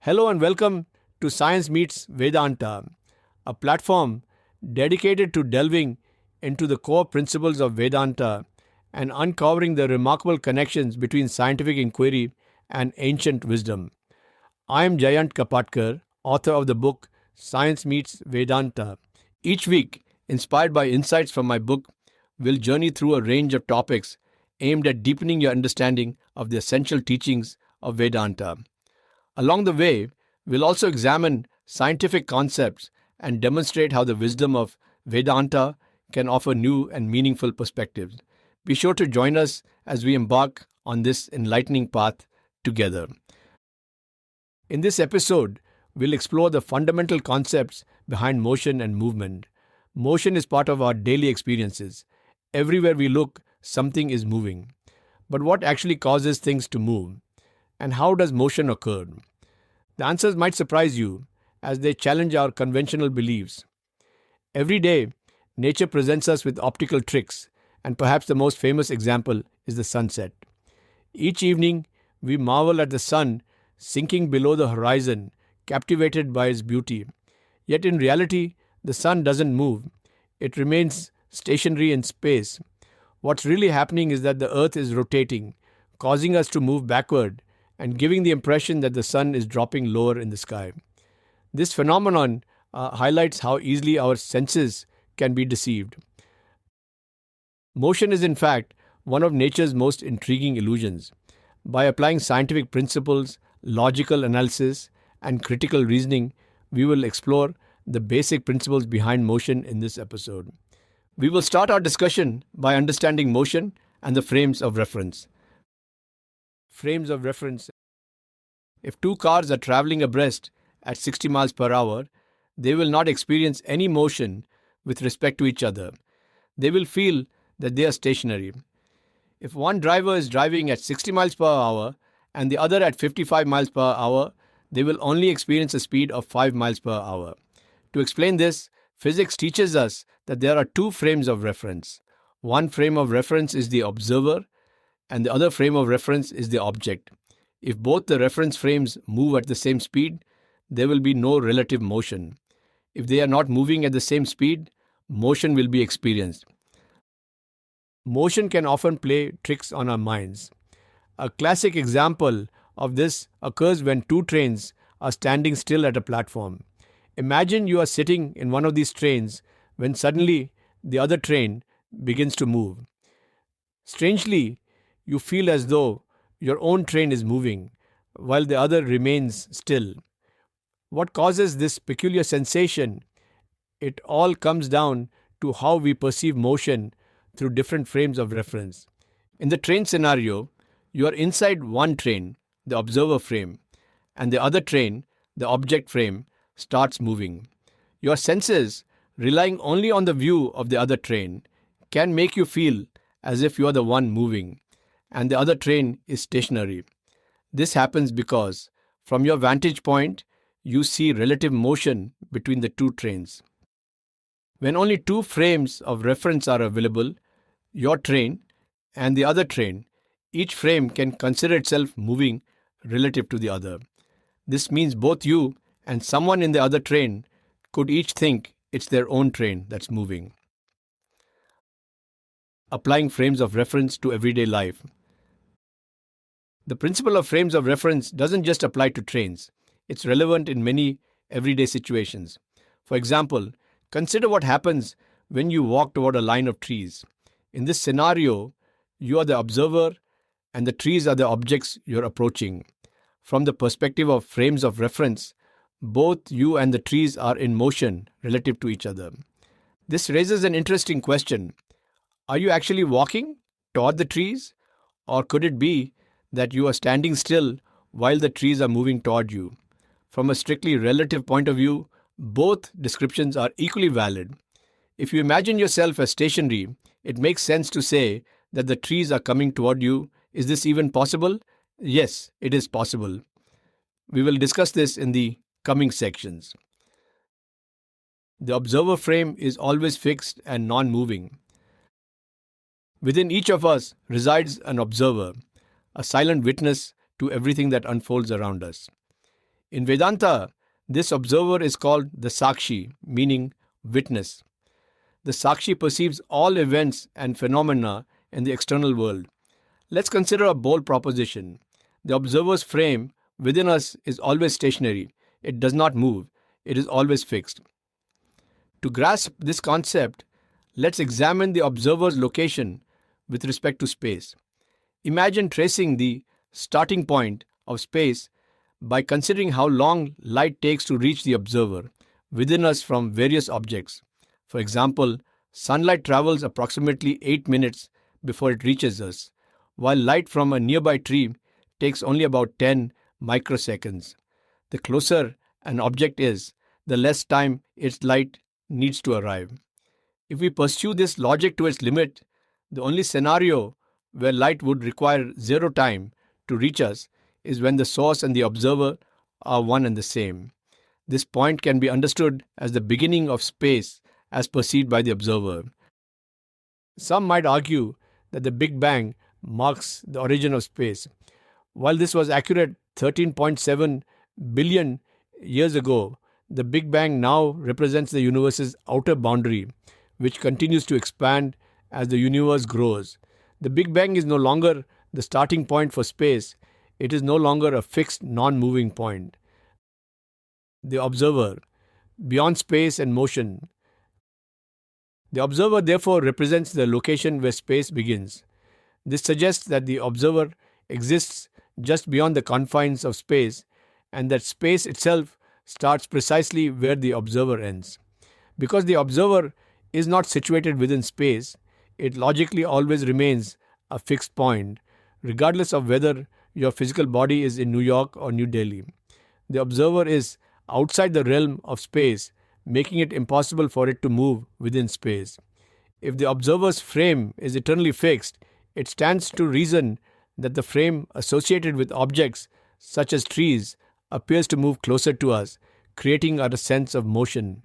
Hello and welcome to Science Meets Vedanta, a platform dedicated to delving into the core principles of Vedanta and uncovering the remarkable connections between scientific inquiry and ancient wisdom. I am Jayant Kapatkar, author of the book Science Meets Vedanta. Each week, inspired by insights from my book, we'll journey through a range of topics aimed at deepening your understanding of the essential teachings of Vedanta. Along the way, we'll also examine scientific concepts and demonstrate how the wisdom of Vedanta can offer new and meaningful perspectives. Be sure to join us as we embark on this enlightening path together. In this episode, we'll explore the fundamental concepts behind motion and movement. Motion is part of our daily experiences. Everywhere we look, something is moving. But what actually causes things to move? And how does motion occur? The answers might surprise you as they challenge our conventional beliefs. Every day, nature presents us with optical tricks, and perhaps the most famous example is the sunset. Each evening, we marvel at the sun sinking below the horizon, captivated by its beauty. Yet in reality, the sun doesn't move. It remains stationary in space. What's really happening is that the earth is rotating, causing us to move backward and giving the impression that the sun is dropping lower in the sky. This phenomenon highlights how easily our senses can be deceived. Motion is, in fact, one of nature's most intriguing illusions. By applying scientific principles, logical analysis, and critical reasoning, we will explore the basic principles behind motion in this episode. We will start our discussion by understanding motion and the frames of reference. Frames of reference. If two cars are traveling abreast at 60 miles per hour, they will not experience any motion with respect to each other. They will feel that they are stationary. If one driver is driving at 60 miles per hour and the other at 55 miles per hour, they will only experience a speed of 5 miles per hour. To explain this, physics teaches us that there are two frames of reference. One frame of reference is the observer, and the other frame of reference is the object. If both the reference frames move at the same speed, there will be no relative motion. If they are not moving at the same speed, motion will be experienced. Motion can often play tricks on our minds. A classic example of this occurs when two trains are standing still at a platform. Imagine you are sitting in one of these trains when suddenly the other train begins to move. Strangely, you feel as though your own train is moving while the other remains still. What causes this peculiar sensation? It all comes down to how we perceive motion through different frames of reference. In the train scenario, you are inside one train, the observer frame, and the other train, the object frame, starts moving. Your senses, relying only on the view of the other train, can make you feel as if you are the one moving, and the other train is stationary. This happens because, from your vantage point, you see relative motion between the two trains. When only two frames of reference are available, your train and the other train, each frame can consider itself moving relative to the other. This means both you and someone in the other train could each think it's their own train that's moving. Applying frames of reference to everyday life. The principle of frames of reference doesn't just apply to trains. It's relevant in many everyday situations. For example, consider what happens when you walk toward a line of trees. In this scenario, you are the observer and the trees are the objects you're approaching. From the perspective of frames of reference, both you and the trees are in motion relative to each other. This raises an interesting question. Are you actually walking toward the trees? Or could it be that you are standing still while the trees are moving toward you? From a strictly relative point of view, both descriptions are equally valid. If you imagine yourself as stationary, it makes sense to say that the trees are coming toward you. Is this even possible? Yes, it is possible. We will discuss this in the coming sections. The observer frame is always fixed and non-moving. Within each of us resides an observer, a silent witness to everything that unfolds around us. In Vedanta, this observer is called the Sakshi, meaning witness. The Sakshi perceives all events and phenomena in the external world. Let's consider a bold proposition. The observer's frame within us is always stationary. It does not move. It is always fixed. To grasp this concept, let's examine the observer's location with respect to space. Imagine tracing the starting point of space by considering how long light takes to reach the observer within us from various objects. For example, sunlight travels approximately 8 minutes before it reaches us, while light from a nearby tree takes only about 10 microseconds. The closer an object is, the less time its light needs to arrive. If we pursue this logic to its limit, the only scenario where light would require zero time to reach us is when the source and the observer are one and the same. This point can be understood as the beginning of space as perceived by the observer. Some might argue that the Big Bang marks the origin of space. While this was accurate 13.7 billion years ago, the Big Bang now represents the universe's outer boundary, which continues to expand as the universe grows. The Big Bang is no longer the starting point for space. It is no longer a fixed, non-moving point. The observer, beyond space and motion. The observer therefore represents the location where space begins. This suggests that the observer exists just beyond the confines of space and that space itself starts precisely where the observer ends. Because the observer is not situated within space, it logically always remains a fixed point, regardless of whether your physical body is in New York or New Delhi. The observer is outside the realm of space, making it impossible for it to move within space. If the observer's frame is eternally fixed, it stands to reason that the frame associated with objects, such as trees, appears to move closer to us, creating a sense of motion.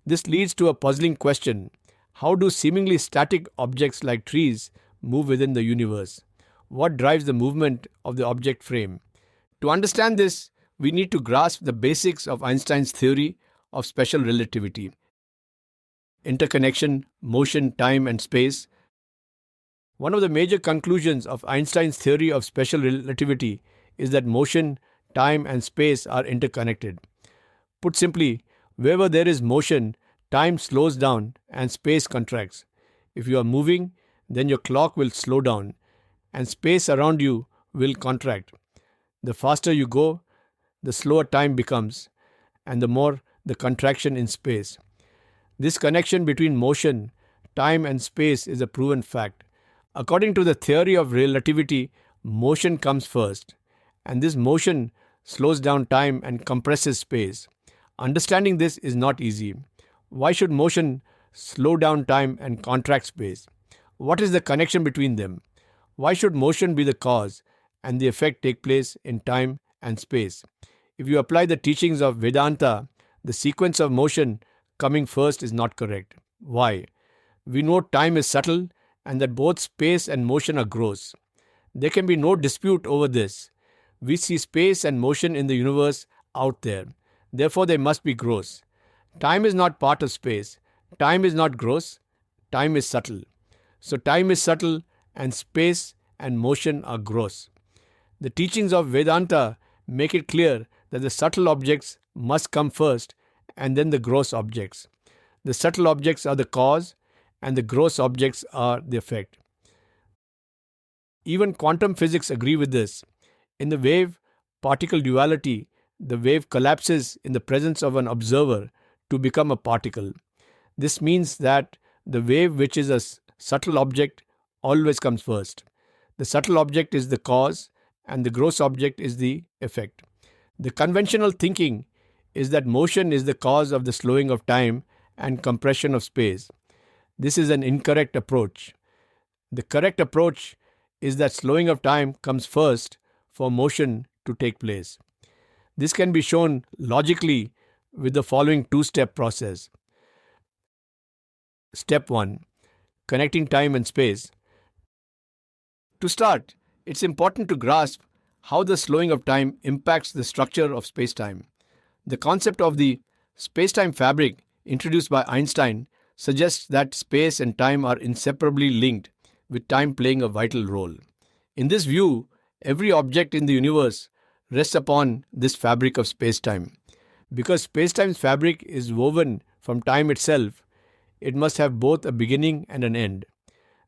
This leads to a puzzling question. How do seemingly static objects like trees move within the universe? What drives the movement of the object frame? To understand this, we need to grasp the basics of Einstein's theory of special relativity. Interconnection, motion, time, and space. One of the major conclusions of Einstein's theory of special relativity is that motion, time, and space are interconnected. Put simply, wherever there is motion, time slows down and space contracts. If you are moving, then your clock will slow down and space around you will contract. The faster you go, the slower time becomes, and the more the contraction in space. This connection between motion, time, and space is a proven fact. According to the theory of relativity, motion comes first, and this motion slows down time and compresses space. Understanding this is not easy. Why should motion slow down time and contract space? What is the connection between them? Why should motion be the cause and the effect take place in time and space? If you apply the teachings of Vedanta, the sequence of motion coming first is not correct. Why? We know time is subtle and that both space and motion are gross. There can be no dispute over this. We see space and motion in the universe out there. Therefore, they must be gross. Time is not part of space. Time is not gross. Time is subtle. So time is subtle and space and motion are gross. The teachings of Vedanta make it clear that the subtle objects must come first and then the gross objects. The subtle objects are the cause and the gross objects are the effect. Even quantum physics agree with this. In the wave-particle duality, the wave collapses in the presence of an observer to become a particle. This means that the wave, which is a subtle object, always comes first. The subtle object is the cause and the gross object is the effect. The conventional thinking is that motion is the cause of the slowing of time and compression of space. This is an incorrect approach. The correct approach is that slowing of time comes first for motion to take place. This can be shown logically with the following two-step process. Step 1. Connecting time and space. To start, it's important to grasp how the slowing of time impacts the structure of space-time. The concept of the space-time fabric introduced by Einstein suggests that space and time are inseparably linked, with time playing a vital role. In this view, every object in the universe rests upon this fabric of space-time. Because space-time's fabric is woven from time itself, it must have both a beginning and an end.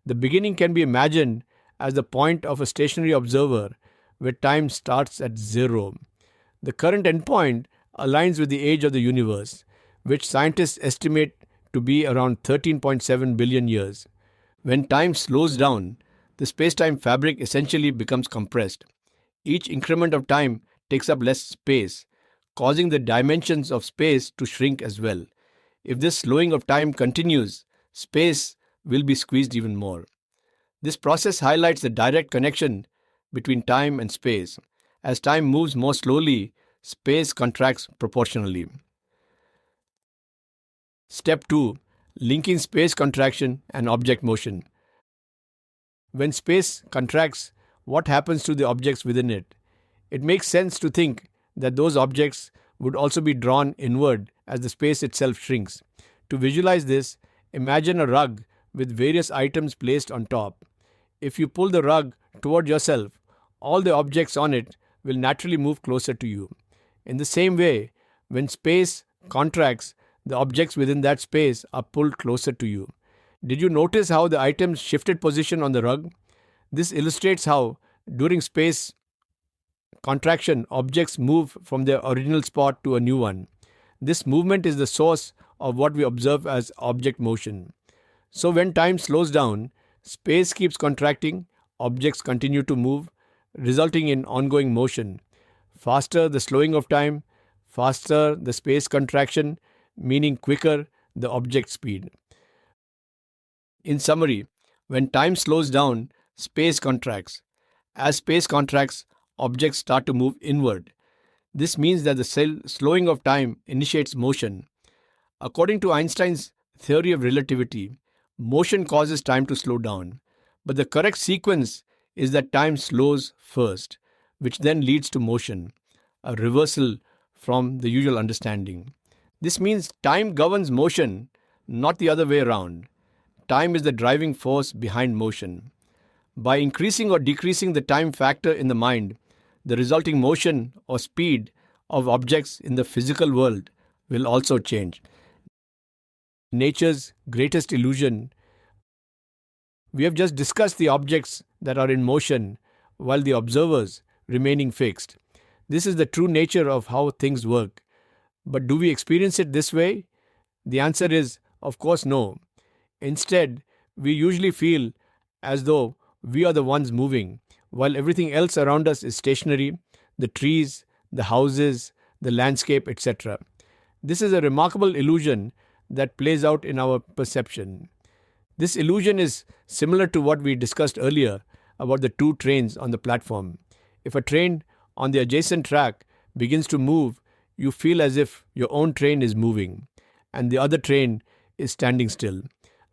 The beginning can be imagined as the point of a stationary observer where time starts at zero. The current endpoint aligns with the age of the universe, which scientists estimate to be around 13.7 billion years. When time slows down, the space-time fabric essentially becomes compressed. Each increment of time takes up less space, causing the dimensions of space to shrink as well. If this slowing of time continues, space will be squeezed even more. This process highlights the direct connection between time and space. As time moves more slowly, space contracts proportionally. Step 2. Linking space contraction and object motion. When space contracts, what happens to the objects within it? It makes sense to think that those objects would also be drawn inward as the space itself shrinks. To visualize this, imagine a rug with various items placed on top. If you pull the rug toward yourself, all the objects on it will naturally move closer to you. In the same way, when space contracts, the objects within that space are pulled closer to you. Did you notice how the items shifted position on the rug? This illustrates how, during space contraction, objects move from their original spot to a new one. This movement is the source of what we observe as object motion. So when time slows down, space keeps contracting, objects continue to move, resulting in ongoing motion. Faster the slowing of time, faster the space contraction, meaning quicker the object speed. In summary, when time slows down, space contracts. As space contracts, objects start to move inward. This means that the slowing of time initiates motion. According to Einstein's theory of relativity, motion causes time to slow down. But the correct sequence is that time slows first, which then leads to motion, a reversal from the usual understanding. This means time governs motion, not the other way around. Time is the driving force behind motion. By increasing or decreasing the time factor in the mind, the resulting motion or speed of objects in the physical world will also change. Nature's greatest illusion. We have just discussed the objects that are in motion while the observers remaining fixed. This is the true nature of how things work. But do we experience it this way? The answer is, of course, no. Instead, we usually feel as though we are the ones moving, while everything else around us is stationary, the trees, the houses, the landscape, etc. This is a remarkable illusion that plays out in our perception. This illusion is similar to what we discussed earlier about the two trains on the platform. If a train on the adjacent track begins to move, you feel as if your own train is moving and the other train is standing still.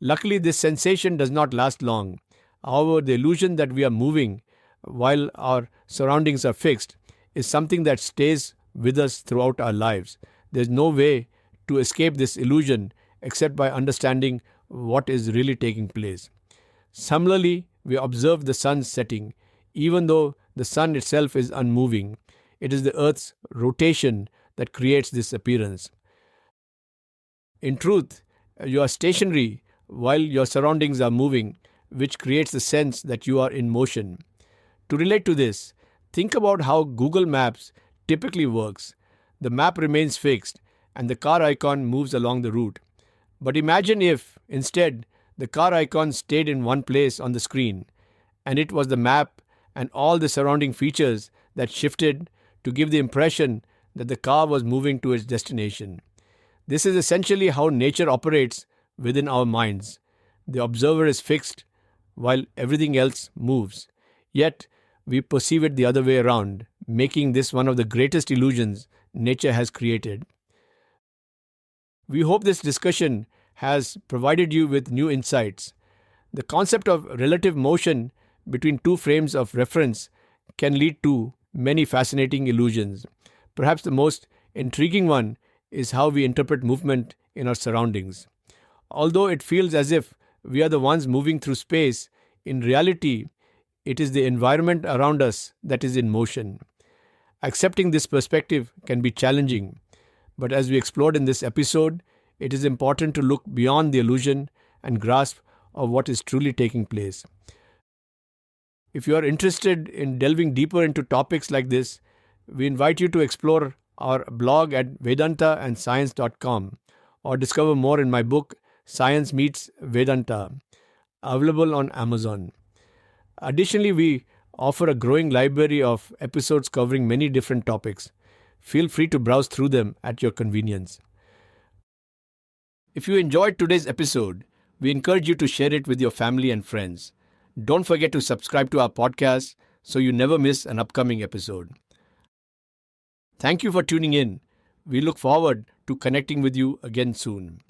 Luckily, this sensation does not last long. However, the illusion that we are moving while our surroundings are fixed is something that stays with us throughout our lives. There is no way to escape this illusion except by understanding what is really taking place. Similarly, we observe the sun's setting. Even though the sun itself is unmoving, it is the Earth's rotation that creates this appearance. In truth, you are stationary while your surroundings are moving, which creates the sense that you are in motion. To relate to this, think about how Google Maps typically works. The map remains fixed and the car icon moves along the route. But imagine if, instead, the car icon stayed in one place on the screen, and it was the map and all the surrounding features that shifted to give the impression that the car was moving to its destination. This is essentially how nature operates within our minds. The observer is fixed while everything else moves. Yet, we perceive it the other way around, making this one of the greatest illusions nature has created. We hope this discussion has provided you with new insights. The concept of relative motion between two frames of reference can lead to many fascinating illusions. Perhaps the most intriguing one is how we interpret movement in our surroundings. Although it feels as if we are the ones moving through space, in reality, it is the environment around us that is in motion. Accepting this perspective can be challenging, but as we explored in this episode, it is important to look beyond the illusion and grasp of what is truly taking place. If you are interested in delving deeper into topics like this, we invite you to explore our blog at vedantaandscience.com or discover more in my book, Science Meets Vedanta, available on Amazon. Additionally, we offer a growing library of episodes covering many different topics. Feel free to browse through them at your convenience. If you enjoyed today's episode, we encourage you to share it with your family and friends. Don't forget to subscribe to our podcast so you never miss an upcoming episode. Thank you for tuning in. We look forward to connecting with you again soon.